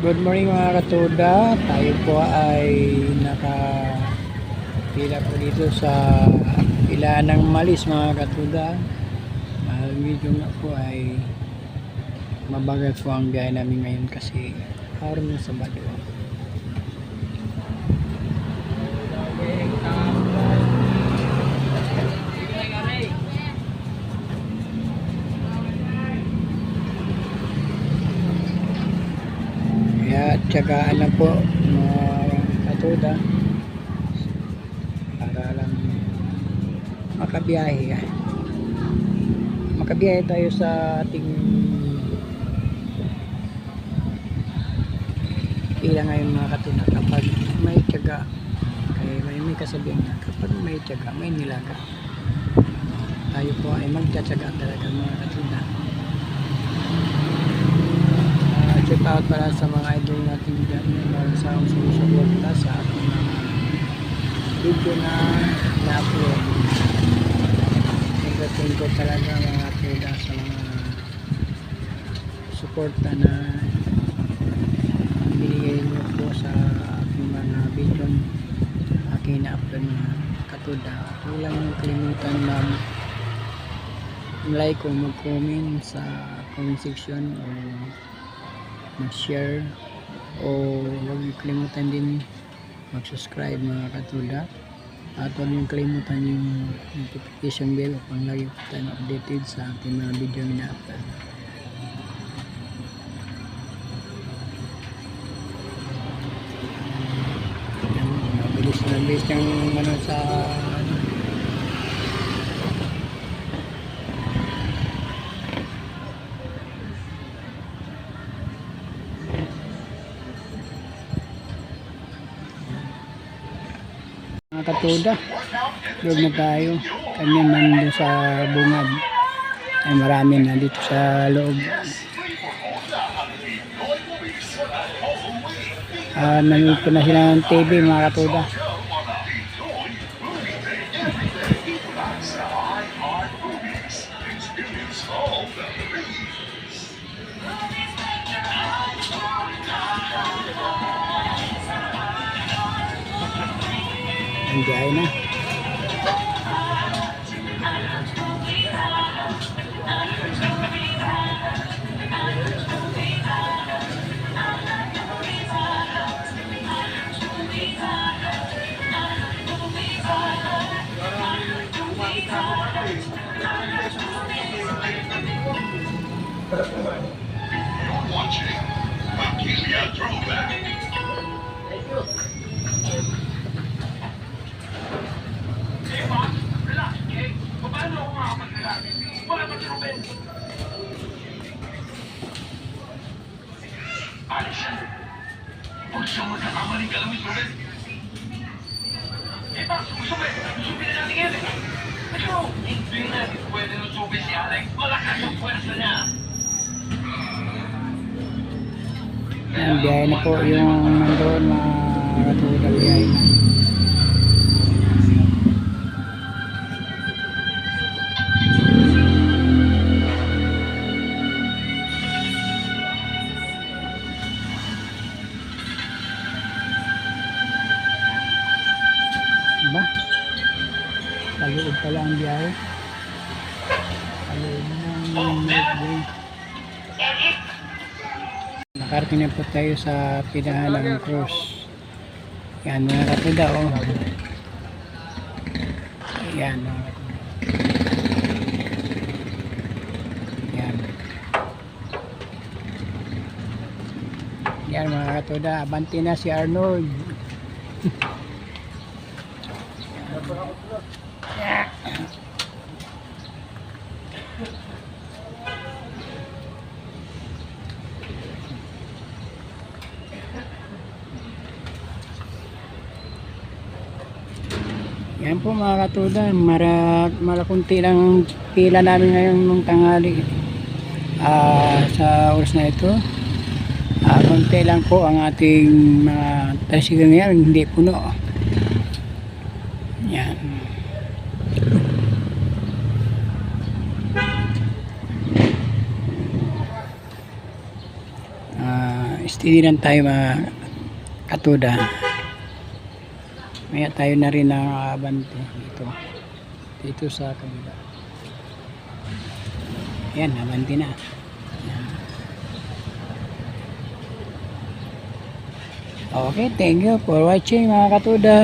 Good morning mga katuda. Tayo po ay nakapila po dito sa pilaan ng malis mga katuda. Medyo nga po ay mabagal po ang biyahe namin ngayon kasi araw na sa Sabado. Kaya tsagaan lang po mga katuda para lang makabiyahe. Makabiyahe tayo sa ating pila ngayon mga katuda. Kapag may tsaga, kaya may kasabihan na kapag may tsaga, may nilaga. Tayo po ay magtsatsaga talaga mga katuda. Check out para sa mga idol natin dyan na sa sumusuporta sa ating video na na-upload. Nagdating ko talaga mga katuda sa mga suporta na binigay nyo po sa ating mga video aking na-upload mga katuda. Walang yung kalimutan na like o mag-comment sa comment section o mag-share o huwag niyo kalimutan din mag-subscribe mga katuda at huwag niyo kalimutan yung notification bell upang lagi po tayo updated sa ating mga video na upload. Mabilis yung ano sa mga katuda. Doon na tayo kanya nandun sa bungad ay marami na dito sa loob. Nanood ko na sila ng TV mga katuda. Ang biyahe na. Watching Makilia Throwback. Alisan, huwag siya magkakamaling galamin, Ruben. Subi na natin yan eh. Pero, hindi natin pwede nung subi si Alex. Malakas ang pwersa niya. Yan, biyahe na po yung nandoon mga katuda, biyahe na. Diba? Paloob pala ang biyahe. Paloob ng midway. Nakarating na po tayo sa pilahan ng cross. Yan mga katuda oh. Yan mga katuda. Yan. Yan mga katuda. Abanti na si Arnold. Yan po mga katuda, malakunti lang pila namin ngayon nung tanghali sa oras na ito. Kunti lang po ang ating mga tricycle ngayon, hindi puno. Yan. Tininan tayo mga katuda. Maya tayo na rin nakakabante dito. Dito sa kabila. Ayan, nabante na. Ayan. Okay, thank you for watching mga katuda.